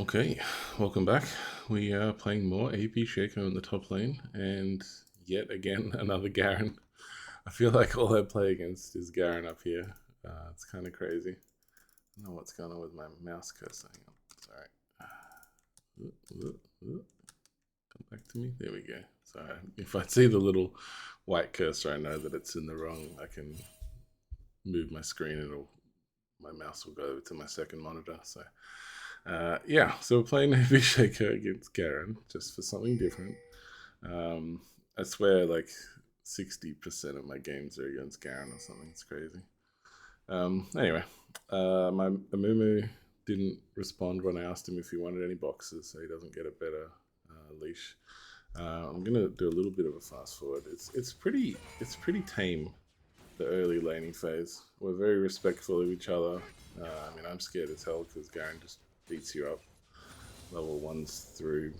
Okay, welcome back. We are playing more AP Shaco in the top lane, and yet again another Garen. I feel like all I play against is Garen up here. It's kind of crazy. I don't know what's going on with my mouse cursor. Hang on. Sorry. Come back to me. There we go. So if I see the little white cursor, I know that it's in the wrong. I can move my screen and my mouse will go over to my second monitor. So yeah, so we're playing AP Shaco against Garen just for something different. I swear, like 60% of my games are against Garen or something. It's crazy. Anyway, my Amumu didn't respond when I asked him if he wanted any boxes, so he doesn't get a better leash. I'm gonna do a little bit of a fast forward. It's pretty tame, the early laning phase. We're very respectful of each other. I mean, I'm scared as hell because Garen just beats you up level ones through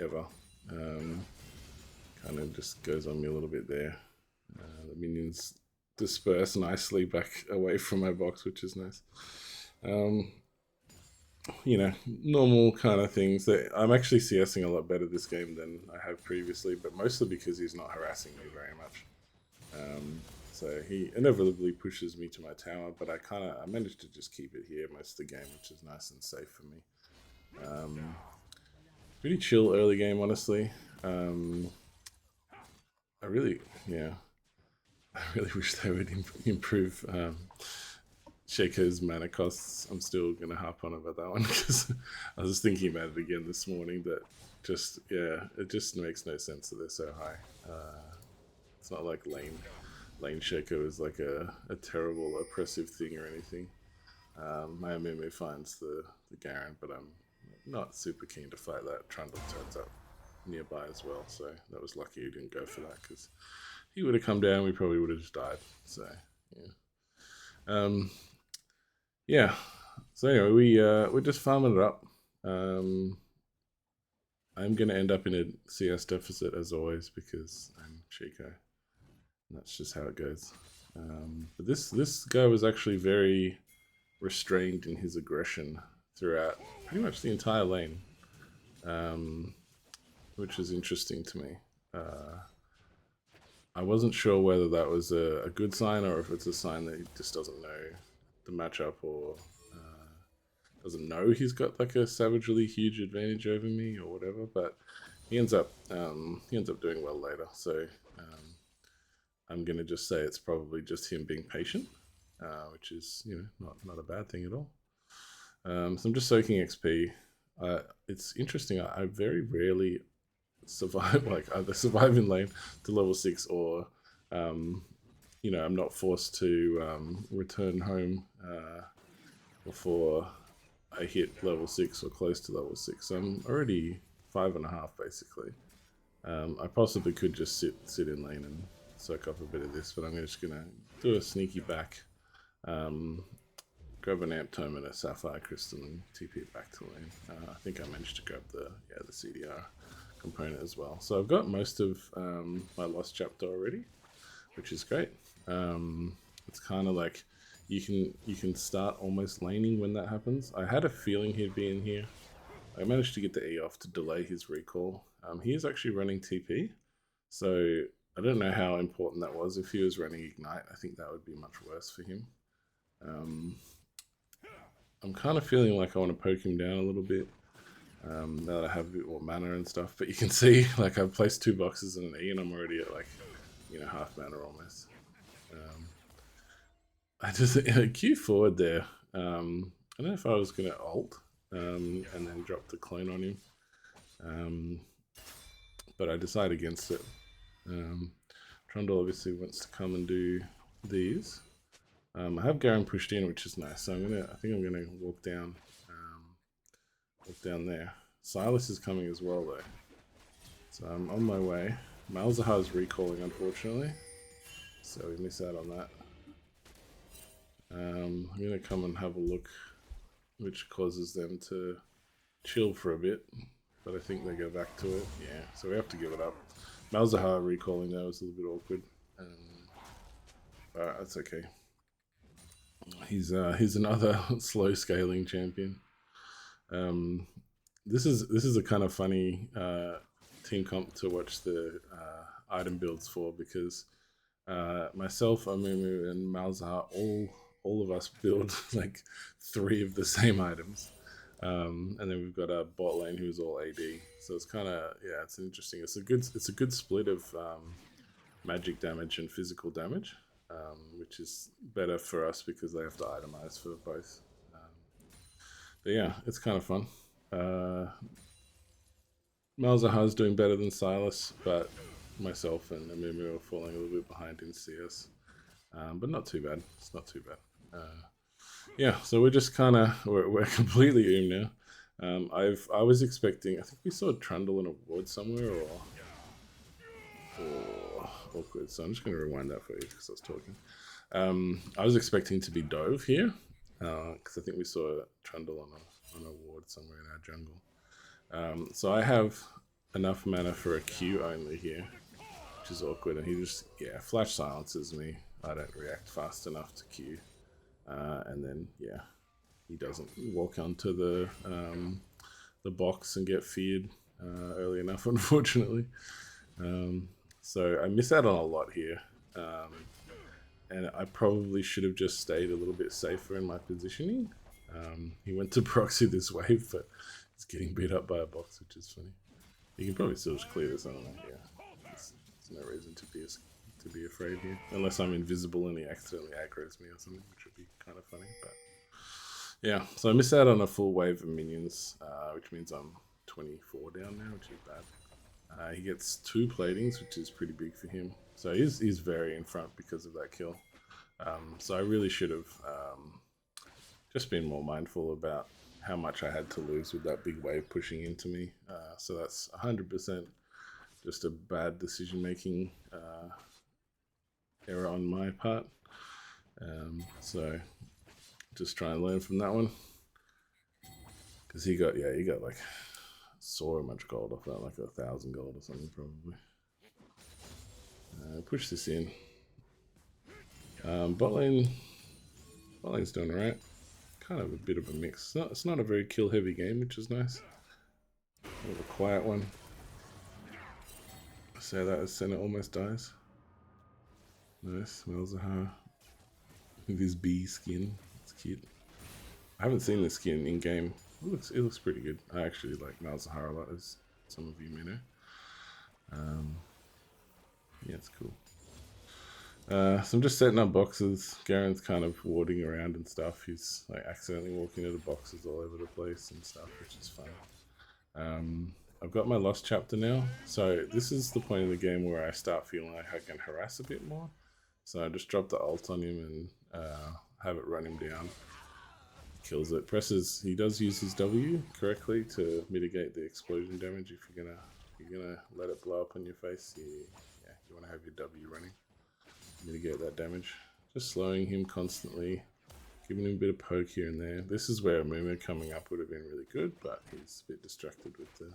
ever. Kind of just goes on me a little bit there. The minions disperse nicely back away from my box, which is nice. Normal kind of things. That I'm actually CSing a lot better this game than I have previously, but mostly because he's not harassing me very much. So he inevitably pushes me to my tower, but I managed to just keep it here most of the game, which is nice and safe for me. Pretty chill early game, honestly. I really wish they would improve Shaco's mana costs. I'm still gonna harp on about that one because I was thinking about it again this morning. That it just makes no sense that they're so high. It's not like lane Shaco is like a terrible oppressive thing or anything. My MMA finds the Garen, but I'm not super keen to fight that. Trundle turns up nearby as well, so that was lucky he didn't go for that because he would have come down. We probably would have just died. So yeah. So anyway, we're just farming it up. I'm gonna end up in a CS deficit as always because I'm Shaco. That's just how it goes. But this guy was actually very restrained in his aggression throughout pretty much the entire lane, which is interesting to me. I wasn't sure whether that was a good sign or if it's a sign that he just doesn't know the matchup or doesn't know he's got like a savagely huge advantage over me or whatever. But he ends up doing well later. So I'm gonna just say it's probably just him being patient, which is not a bad thing at all. So I'm just soaking XP. It's interesting. I very rarely survive, like either survive in lane to level 6 or I'm not forced to return home before I hit level 6 or close to level 6. So I'm already 5.5 basically. I possibly could just sit in lane and soak up a bit of this, but I'm just gonna do a sneaky back, grab an amp tome and a sapphire crystal and TP it back to lane. I think I managed to grab the CDR component as well. So I've got most of my lost chapter already, which is great. It's kind of like you can start almost laning when that happens. I had a feeling he'd be in here. I managed to get the E off to delay his recall. He is actually running TP, so I don't know how important that was. If he was running Ignite, I think that would be much worse for him. I'm kind of feeling like I want to poke him down a little bit. Now that I have a bit more mana and stuff, but you can see like I've placed 2 boxes and an E and I'm already at like half mana almost. I just Q forward there. I don't know if I was gonna ult and then drop the clone on him, but I decide against it. Trundle obviously wants to come and do these. I have Garen pushed in, which is nice. So I think I'm gonna walk down there. Silas is coming as well though, so I'm on my way. Malzahar is recalling unfortunately, so we miss out on that. I'm gonna come and have a look, which causes them to chill for a bit, but I think they go back to it. Yeah, so we have to give it up. Malzahar recalling though is a little bit awkward, but that's okay. He's another slow scaling champion. this is a kind of funny team comp to watch the item builds for, because myself, Amumu, and Malzahar, all of us build like 3 of the same items. And then we've got a bot lane who's all AD. So it's kind of, yeah, it's interesting. It's a good split of magic damage and physical damage, which is better for us because they have to itemize for both. But yeah, it's kind of fun. Malzahar's doing better than Silas, but myself and Amumu are falling a little bit behind in CS. But not too bad. It's not too bad. Yeah, so we're just kind of we're completely oom now. I was expecting. I think we saw Trundle in a ward somewhere, or awkward. So I'm just going to rewind that for you because I was talking. I was expecting to be Dove here because I think we saw Trundle on a ward somewhere in our jungle. So I have enough mana for a Q only here, which is awkward, and he just flash silences me. I don't react fast enough to Q. And then he doesn't walk onto the box and get feared early enough, unfortunately. So I miss out on a lot here, and I probably should have just stayed a little bit safer in my positioning. He went to proxy this wave, but he's getting beat up by a box, which is funny. You can probably still just clear this. I don't know. There's no reason to be afraid here, unless I'm invisible and he accidentally aggroes me or something, which would be kind of funny. But yeah, so I missed out on a full wave of minions, which means I'm 24 down now, which is bad. He gets 2 platings, which is pretty big for him. So he's very in front because of that kill. So I really should have just been more mindful about how much I had to lose with that big wave pushing into me. So that's 100% just a bad decision making error on my part. So just try and learn from that one, because he got like so much gold off that, like 1,000 gold or something probably. Push this in. Bot lane's doing alright. Kind of a bit of a mix. It's not a very kill heavy game, which is nice. A little quiet one. I say that as Senna almost dies. Nice, Malzahar with his bee skin. It's cute. I haven't seen this skin in game. It looks pretty good. I actually like Malzahar a lot, as some of you may know. Yeah, it's cool. So I'm just setting up boxes. Garen's kind of warding around and stuff. He's like accidentally walking into boxes all over the place and stuff, which is fun. I've got my lost chapter now, so this is the point of the game where I start feeling like I can harass a bit more. So I just drop the ult on him and have it run him down. Kills it. He does use his W correctly to mitigate the explosion damage. If you're gonna let it blow up on your face, you want to have your W running. Mitigate that damage. Just slowing him constantly, giving him a bit of poke here and there. This is where Mumu coming up would have been really good, but he's a bit distracted with the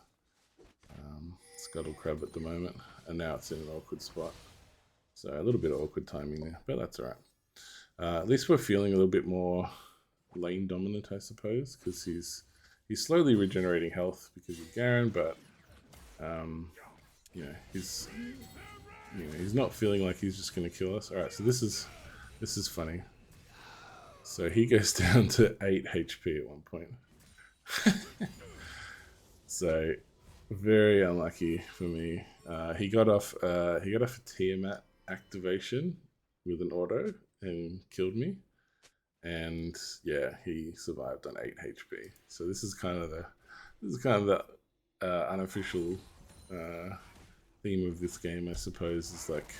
scuttle crab at the moment, and now it's in an awkward spot. So a little bit of awkward timing there, but that's alright. At least we're feeling a little bit more lane dominant, I suppose, because he's slowly regenerating health because of Garen, but he's not feeling like he's just going to kill us. All right, so this is funny. So he goes down to 8 HP at one point. So very unlucky for me. He got off a Tiamat activation with an auto and killed me. And yeah, he survived on 8 HP. So this is kind of the unofficial theme of this game, I suppose, is like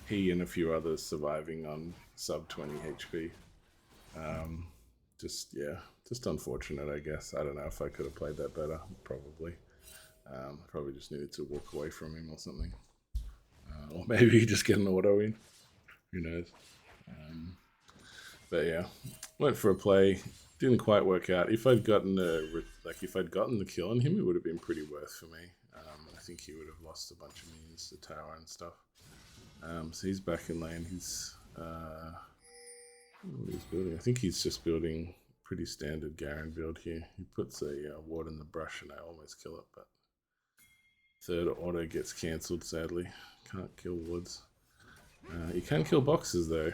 he and a few others surviving on sub 20 HP. Just unfortunate, I guess. I don't know if I could have played that better. Probably. Probably just needed to walk away from him or something. Or maybe just get an auto in. Who knows? But yeah, went for a play. Didn't quite work out. If I'd gotten the kill on him, it would have been pretty worth for me. I think he would have lost a bunch of minions to tower and stuff. So he's back in lane. He's what he's building. I think he's just building pretty standard Garen build here. He puts a ward in the brush and I almost kill it, but third auto gets cancelled, sadly. Can't kill wards. You can kill boxes though.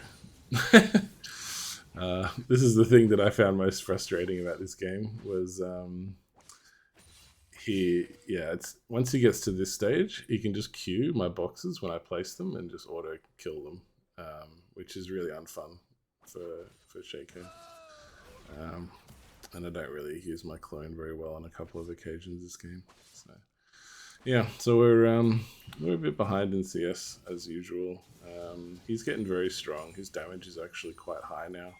This is the thing that I found most frustrating about this game was it's once he gets to this stage, he can just queue my boxes when I place them and just auto kill them, which is really unfun for Shaco. And I don't really use my clone very well on a couple of occasions this game. So yeah, so we're a bit behind in CS as usual. He's getting very strong. His damage is actually quite high now.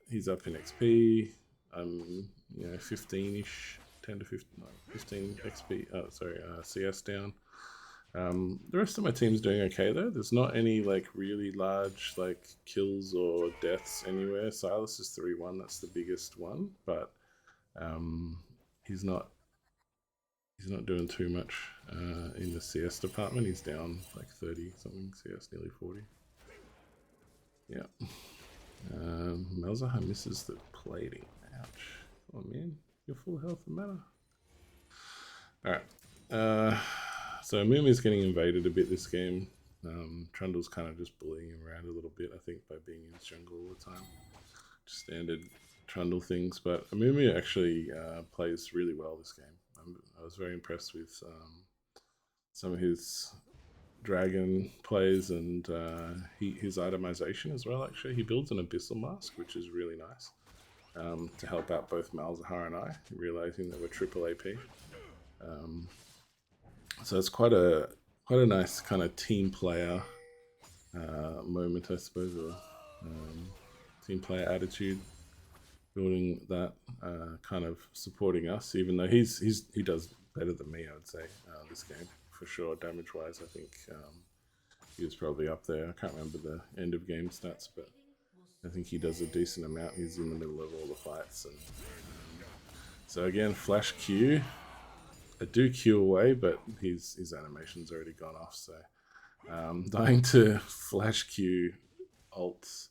He's up in XP. I'm 15ish, 10 to 15 XP. CS down. The rest of my team's doing okay though. There's not any like really large like kills or deaths anywhere. Silas is 3-1. That's the biggest one, but he's not doing too much in the CS department. He's down like 30 something CS, nearly 40. Yeah. Malzahar misses the plating. Ouch. Oh man, you're full health and mana. Alright. So Mumi's getting invaded a bit this game. Trundle's kind of just bullying him around a little bit, I think, by being in his jungle all the time. Just standard Trundle things, but Amumi actually plays really well this game. I was very impressed with some of his dragon plays and his itemization as well. Actually, he builds an abyssal mask, which is really nice to help out both Malzahar and I, realizing that we're triple AP. So it's quite a nice kind of team player moment, I suppose, or team player attitude. Building that, kind of supporting us, even though he does better than me, I would say, this game for sure. Damage wise, I think he was probably up there. I can't remember the end of game stats, but I think he does a decent amount. He's in the middle of all the fights, and so again, flash Q. I do Q away, but his animation's already gone off. So dying to flash Q ults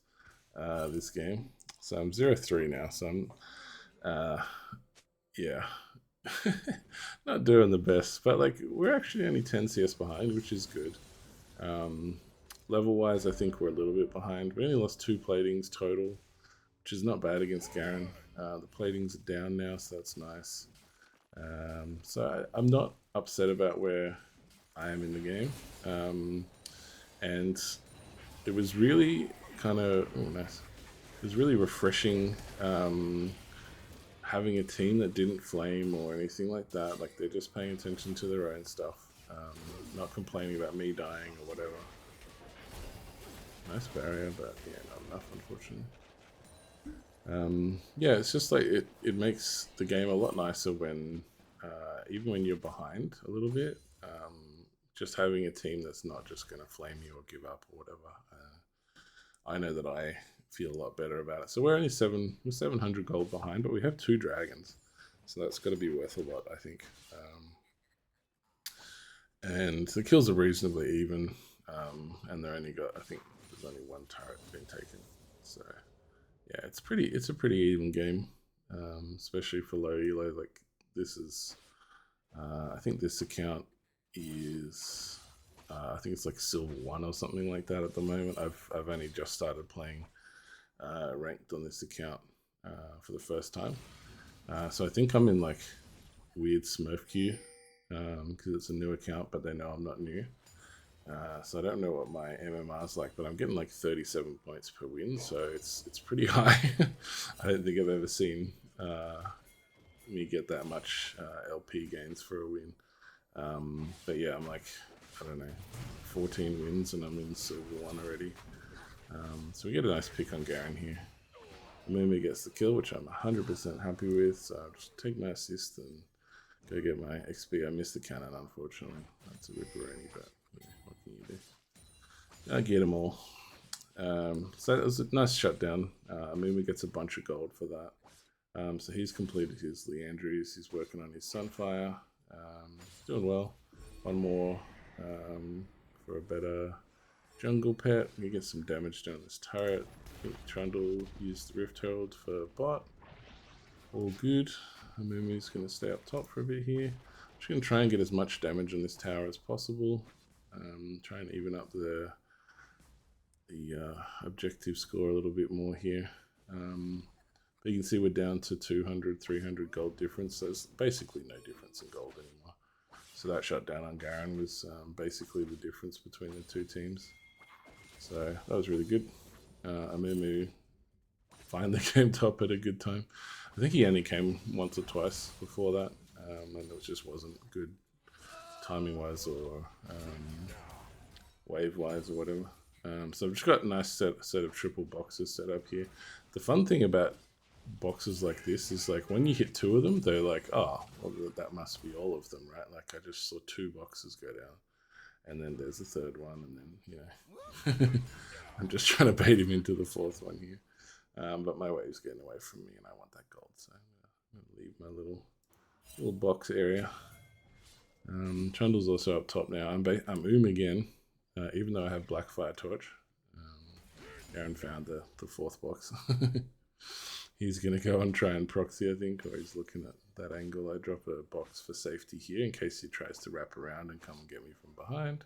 this game. So I'm 0-3 now, so I'm, not doing the best, but like we're actually only 10 CS behind, which is good. Level-wise, I think we're a little bit behind. We only lost 2 platings total, which is not bad against Garen. The platings are down now, so that's nice. So I'm not upset about where I am in the game. And it was really kind of, nice. It was really refreshing having a team that didn't flame or anything like that. Like they're just paying attention to their own stuff, not complaining about me dying or whatever. Nice barrier, but yeah, not enough, unfortunately. Yeah, it's just like it makes the game a lot nicer when, even when you're behind a little bit, just having a team that's not just going to flame you or give up or whatever. I know that I feel a lot better about it. So we're only 700 gold behind, but we have 2 dragons, so that's got to be worth a lot, I think. And the kills are reasonably even, and they're only got, I think there's only 1 turret being taken. So yeah, it's a pretty even game, especially for low elo. Like this is, I think this account is, I think it's like silver 1 or something like that at the moment. I've only just started playing ranked on this account for the first time, so I think I'm in like weird Smurf queue because it's a new account, but they know I'm not new. So I don't know what my MMR's like, but I'm getting like 37 points per win, so it's pretty high. I don't think I've ever seen me get that much LP gains for a win. But yeah, I'm like, I don't know, 14 wins and I'm in silver 1 already. So we get a nice pick on Garen here. Mumi gets the kill, which I'm 100% happy with, so I'll just take my assist and go get my XP. I missed the cannon, unfortunately. That's a ripperoni, but yeah, what can you do? I get them all. So it was a nice shutdown. Mumi gets a bunch of gold for that. So he's completed his Leandries, he's working on his Sunfire. Doing well. One more for a better jungle pet. We get some damage down this turret. I think Trundle used the Rift Herald for bot. All good. Amumu's going to stay up top for a bit here. I'm just going to try and get as much damage on this tower as possible. Try and even up the objective score a little bit more here. But you can see we're down to 200, 300 gold difference. So there's basically no difference in gold anymore. So that shutdown on Garen was basically the difference between the two teams. So that was really good. Amumu finally came top at a good time. I think he only came once or twice before that, and it just wasn't good timing-wise or wave-wise or whatever. So I've just got a nice set of triple boxes set up here. The fun thing about boxes like this is like when you hit two of them, they're like, oh, well, that must be all of them, right? Like I just saw two boxes go down, and then there's a third one, and then, you know, I'm just trying to bait him into the fourth one here. But my wave's getting away from me, and I want that gold, so I'm gonna leave my little box area. Trundle's also up top now. I'm again, even though I have Black Fire Torch. Garen found the fourth box. He's gonna go and try and proxy, I think, or he's looking at that angle. I drop a box for safety here in case he tries to wrap around and come and get me from behind.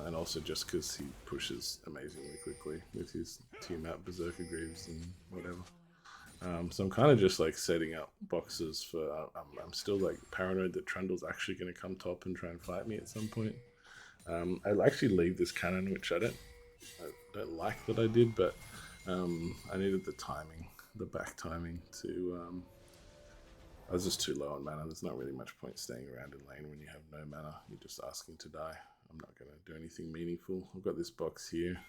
And also just because he pushes amazingly quickly with his Tiamat, Berserker Greaves and whatever. So I'm kind of just like setting up boxes for, I'm still like paranoid that Trundle's actually going to come top and try and fight me at some point. I'll actually leave this cannon, which I don't like that I did, but I needed the timing, the back timing to, I was just too low on mana. There's not really much point staying around in lane when you have no mana. You're just asking to die. I'm not going to do anything meaningful. I've got this box here.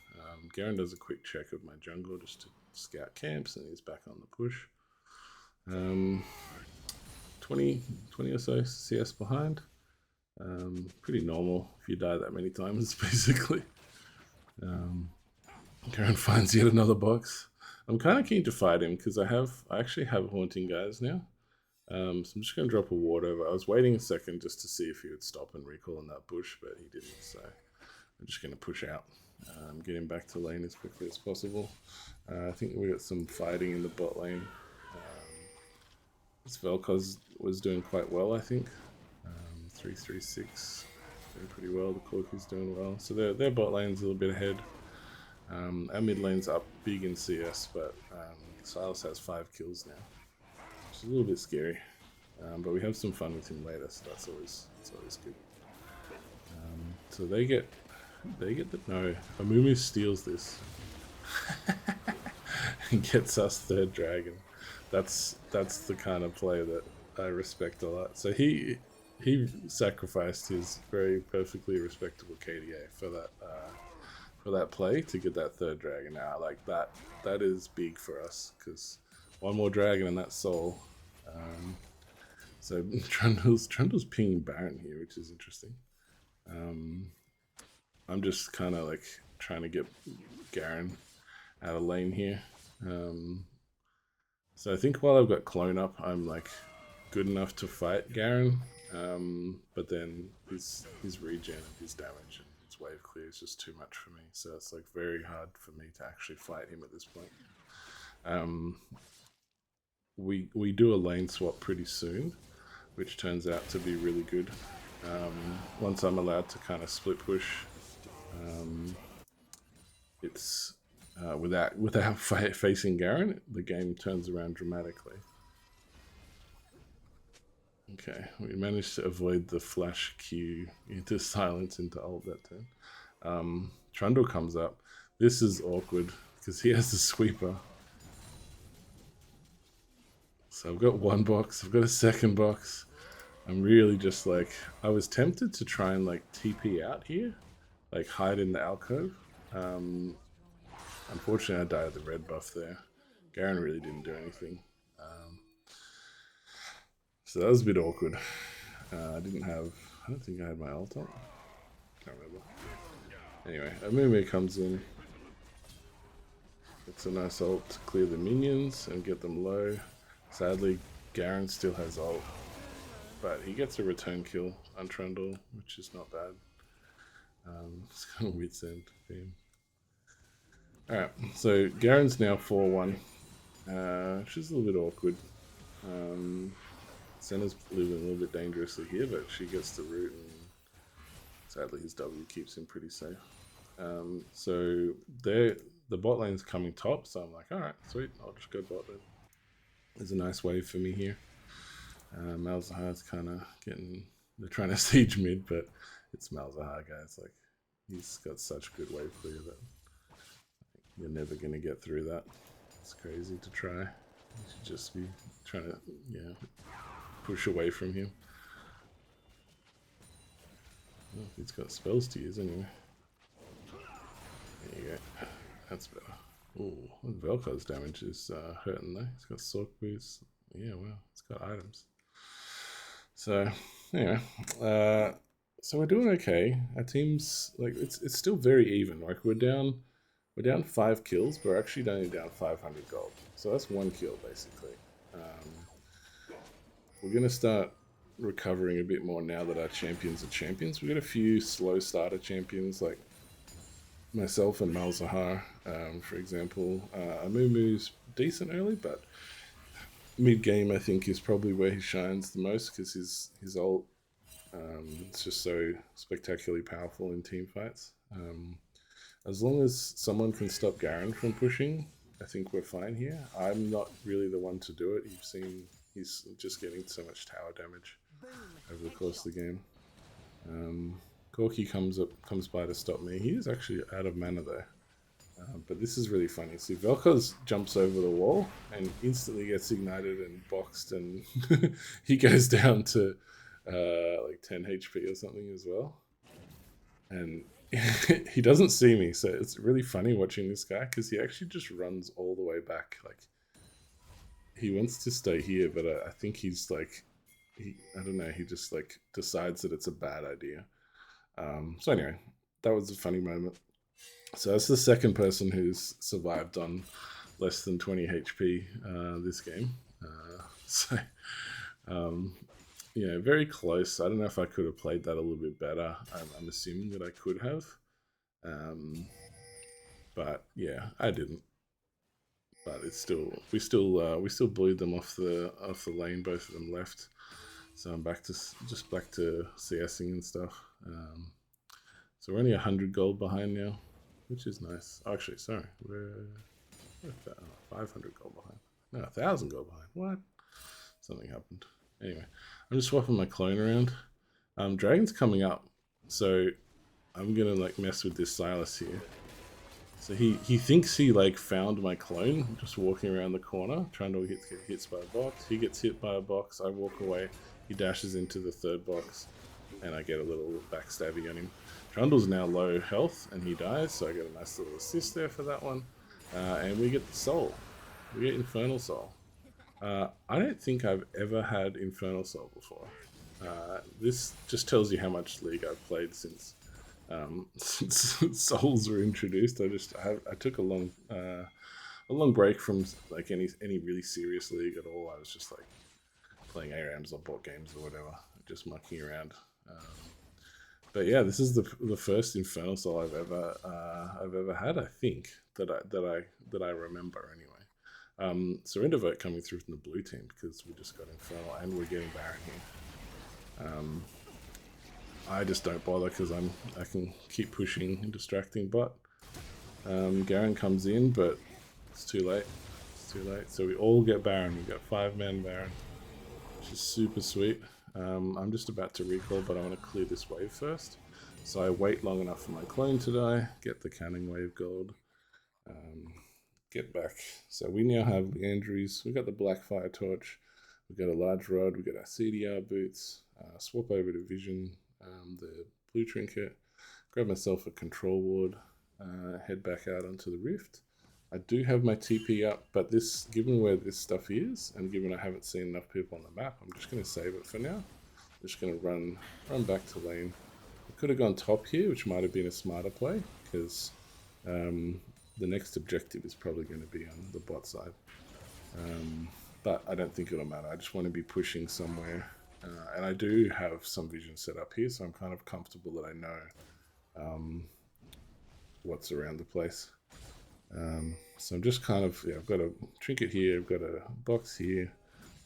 Garen does a quick check of my jungle just to scout camps, and he's back on the push. 20 or so CS behind. Pretty normal if you die that many times, basically. Garen finds yet another box. I'm kind of keen to fight him because I actually have Haunting Guys now. So I'm just going to drop a ward over. I was waiting a second just to see if he would stop and recall in that bush, but he didn't, so I'm just going to push out, get him back to lane as quickly as possible. I think we got some fighting in the bot lane. This Vel'Koz was doing quite well, I think. 336, doing pretty well. The Corki's doing well. So their bot lane's a little bit ahead. Our mid lane's up big in CS, but Silas has 5 kills now. It's a little bit scary, but we have some fun with him later, so that's always good. So they get no. Amumu steals this and gets us third dragon. That's the kind of play that I respect a lot. So he sacrificed his very perfectly respectable KDA for that play to get that third dragon. Now, like that is big for us because one more dragon and that's soul. So Trundle's pinging Baron here, which is interesting. I'm just kind of like trying to get Garen out of lane here. So I think while I've got clone up, I'm like good enough to fight Garen. But then his regen and his damage and his wave clear is just too much for me. So it's like very hard for me to actually fight him at this point. We do a lane swap pretty soon, which turns out to be really good. Once I'm allowed to kind of split push, it's without facing Garen, the game turns around dramatically. Okay, we managed to avoid the flash Q into silence into ult that turn. Trundle comes up. This is awkward because he has the sweeper. So I've got one box, I've got a second box. I'm really just like, I was tempted to try and like TP out here, like hide in the alcove. Unfortunately I died at the red buff there. Garen really didn't do anything. So that was a bit awkward. I don't think I had my ult up. Can't remember. Anyway, Amumu comes in. It's a nice ult to clear the minions and get them low. Sadly, Garen still has ult, but he gets a return kill on Trundle, which is not bad. It's kind of wits end theme. Alright, so Garen's now 4-1, which is a little bit awkward. Senna's living a little bit dangerously here, but she gets the root, and sadly his W keeps him pretty safe. So the bot lane's coming top, so I'm like, alright, sweet, I'll just go bot then. There's a nice wave for me here. Malzahar's kind of getting, they're trying to siege mid, but it's Malzahar, guys. Like, he's got such good wave clear that you're never going to get through that. It's crazy to try. You should just be trying to, push away from him. Oh, he's got spells to use anyway. There you go. That's better. Ooh, Vel'Koz's damage is hurting though. He's got Sork boots. Yeah, well, it's got items. So, anyway, so we're doing okay. Our team's like it's still very even. Like we're down 5 kills, but we're actually only down 500 gold. So that's 1 kill basically. We're gonna start recovering a bit more now that our champions are champions. We've got a few slow starter champions like myself and Malzahar, for example. Amumu's decent early, but mid game I think is probably where he shines the most because his ult it's just so spectacularly powerful in team fights. As long as someone can stop Garen from pushing, I think we're fine here. I'm not really the one to do it. You've seen he's just getting so much tower damage over the course of the game. Corki comes by to stop me. He is actually out of mana though. But this is really funny. See, Vel'Koz jumps over the wall and instantly gets ignited and boxed, and he goes down to like 10 HP or something as well. And he doesn't see me, so it's really funny watching this guy because he actually just runs all the way back. Like he wants to stay here, but I think he's like, I don't know. He just like decides that it's a bad idea. So anyway, that was a funny moment. So that's the second person who's survived on less than 20 HP this game. Very close. I don't know if I could have played that a little bit better. I'm assuming that I could have. But yeah, I didn't. But it's still we still blew them off the lane. Both of them left. So I'm back to CSing and stuff. So we're only 100 gold behind now, which is nice. Actually, sorry, we're 500 gold behind. No, 1,000 gold behind. What? Something happened. Anyway, I'm just swapping my clone around. Dragon's coming up, so I'm gonna like mess with this Silas here. So he thinks he like found my clone, just walking around the corner, trying to get hit by a box. He gets hit by a box. I walk away. He dashes into the third box, and I get a little backstabbing on him. Trundle's now low health, and he dies, so I get a nice little assist there for that one. And we get the soul. We get Infernal Soul. I don't think I've ever had Infernal Soul before. This just tells you how much League I've played since Souls were introduced. I took a long break from like any really serious League at all. I was just like playing ARAMs or board games or whatever, just mucking around. But yeah, this is the first Infernal Soul I've ever had. I think that I remember anyway. Surrender Vote coming through from the blue team because we just got Infernal and we're getting Baron here. I just don't bother because I can keep pushing and distracting bot. Garen comes in, but it's too late. It's too late. So we all get Baron. We got 5-man Baron, which is super sweet. I'm just about to recall, but I want to clear this wave first. So I wait long enough for my clone to die, get the canning wave gold, get back. So we now have Leandry's. We got the Black Fire Torch. We got a large rod. We got our CDR boots. Swap over to Vision. The blue trinket. Grab myself a control ward. Head back out onto the rift. I do have my TP up, but this, given where this stuff is, and given I haven't seen enough people on the map, I'm just going to save it for now. I'm just going to run back to lane. I could have gone top here, which might have been a smarter play, because the next objective is probably going to be on the bot side. But I don't think it'll matter. I just want to be pushing somewhere. And I do have some vision set up here, so I'm kind of comfortable that I know what's around the place. So I'm just kind of, yeah, I've got a trinket here, I've got a box here,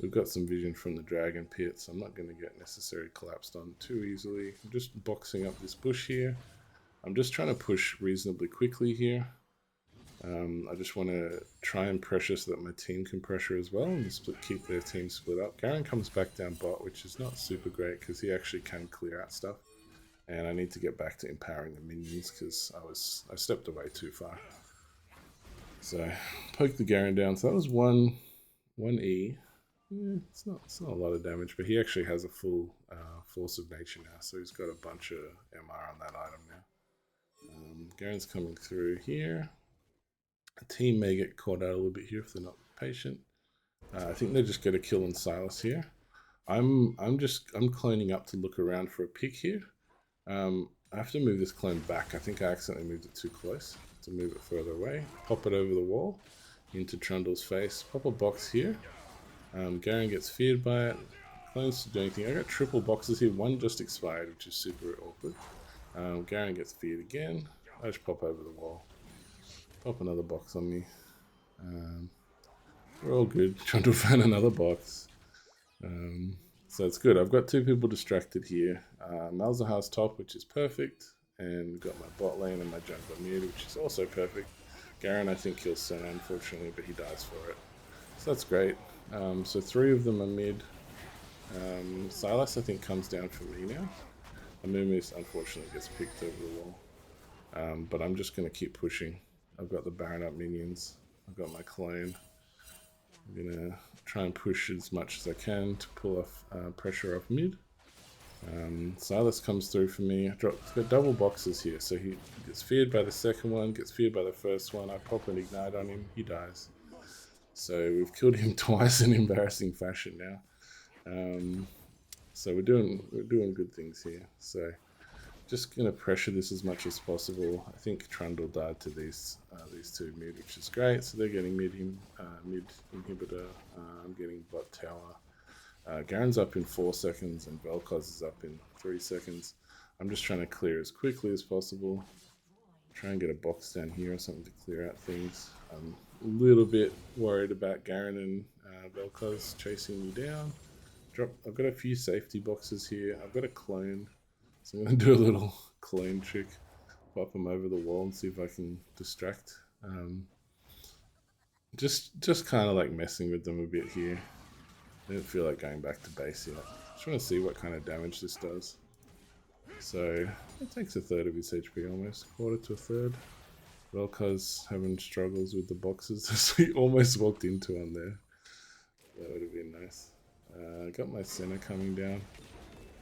we've got some vision from the dragon pit, so I'm not going to get necessarily collapsed on too easily. I'm just boxing up this bush here. I'm just trying to push reasonably quickly here. I just want to try and pressure so that my team can pressure as well and keep their team split up. Garen comes back down bot, which is not super great because he actually can clear out stuff. And I need to get back to empowering the minions because I stepped away too far. So poke the Garen down. So that was one E. It's not a lot of damage, but he actually has a full force of nature now, so he's got a bunch of MR on that item now. Garen's coming through here. A team may get caught out a little bit here if they're not patient. I think they just get a kill on Silas here. I'm cloning up to look around for a pick here. I have to move this clone back. I think I accidentally moved it too close to move it further away. Pop it over the wall into Trundle's face. Pop a box here. Garen gets feared by it. Clones to do anything. I got triple boxes here. One just expired, which is super awkward. Garen gets feared again. I just pop over the wall. Pop another box on me. We're all good. Trying to find another box. So it's good. I've got two people distracted here. Malzahar's top, which is perfect. And got my bot lane and my jungle mid, which is also perfect. Garen, I think, kills Senna, unfortunately, but he dies for it. So that's great. So three of them are mid. Silas, I think, comes down for me now. Amumu, unfortunately, gets picked over the wall. But I'm just going to keep pushing. I've got the Baron up minions. I've got my clone. I'm going to try and push as much as I can to pull off pressure off mid. Silas comes through for me. I've got double boxes here, so he gets feared by the second one, gets feared by the first one. I pop an ignite on him, he dies. So we've killed him twice in embarrassing fashion now. So we're doing good things here. So just gonna pressure this as much as possible. I think Trundle died to these two mid, which is great. So they're getting mid inhibitor. I'm getting bot tower. Garen's up in 4 seconds and Vel'Koz is up in 3 seconds. I'm just trying to clear as quickly as possible. Try and get a box down here or something to clear out things. I'm a little bit worried about Garen and Vel'Koz chasing me down. I've got a few safety boxes here. I've got a clone. So I'm going to do a little clone trick. Pop them over the wall and see if I can distract. Just kind of like messing with them a bit here. I don't feel like going back to base yet. Just want to see what kind of damage this does. So it takes a third of his HP almost, quarter to a third. Vel'Koz having struggles with the boxes, so he almost walked into one there. That would have been nice. Got my Senna coming down,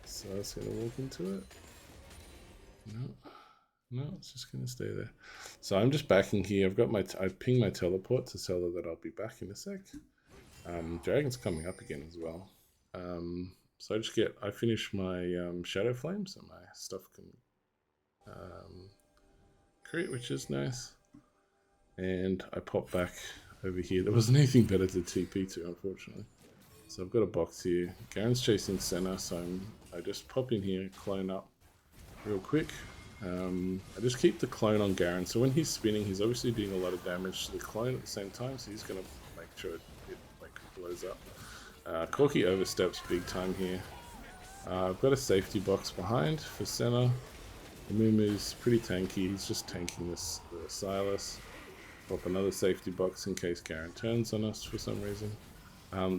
so I was gonna walk into it. No, it's just gonna stay there. So I'm just backing here. I ping my teleport to tell her that I'll be back in a sec. Dragon's coming up again as well. So I finish my Shadow Flame, so my stuff can crit, which is nice. And I pop back over here. There wasn't anything better to TP to, unfortunately. So I've got a box here. Garen's chasing Senna, so I just pop in here, clone up real quick. I just keep the clone on Garen, so when he's spinning, he's obviously doing a lot of damage to the clone at the same time, so he's going to make sure it like blows up. Corki oversteps big time here. I've got a safety box behind for Senna. Amumu's pretty tanky, he's just tanking the Silas. Pop another safety box in case Garen turns on us for some reason.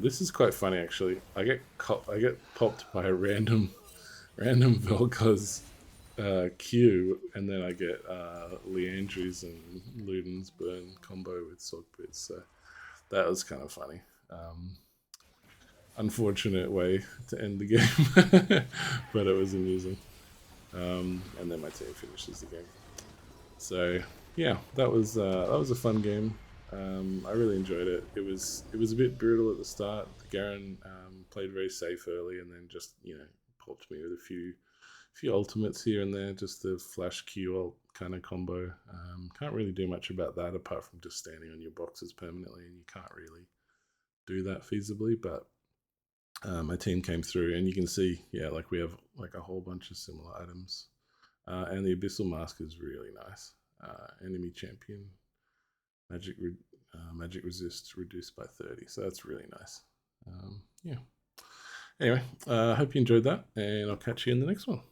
This is quite funny actually. I get popped by a random Vel'Koz Q, and then I get Leandry's and Luden's burn combo with Sock Bits, so that was kind of funny. Unfortunate way to end the game, but it was amusing. And then my team finishes the game. So yeah, that was a fun game. I really enjoyed it. It was a bit brutal at the start. Garen played very safe early, and then just popped me with a few ultimates here and there, just the flash Q ult kind of combo. Can't really do much about that apart from just standing on your boxes permanently, and you can't really do that feasibly. But my team came through, and you can see, yeah, like we have like a whole bunch of similar items. And the Abyssal Mask is really nice. Enemy champion, magic resist reduced by 30, so that's really nice. Yeah. Anyway, I hope you enjoyed that, and I'll catch you in the next one.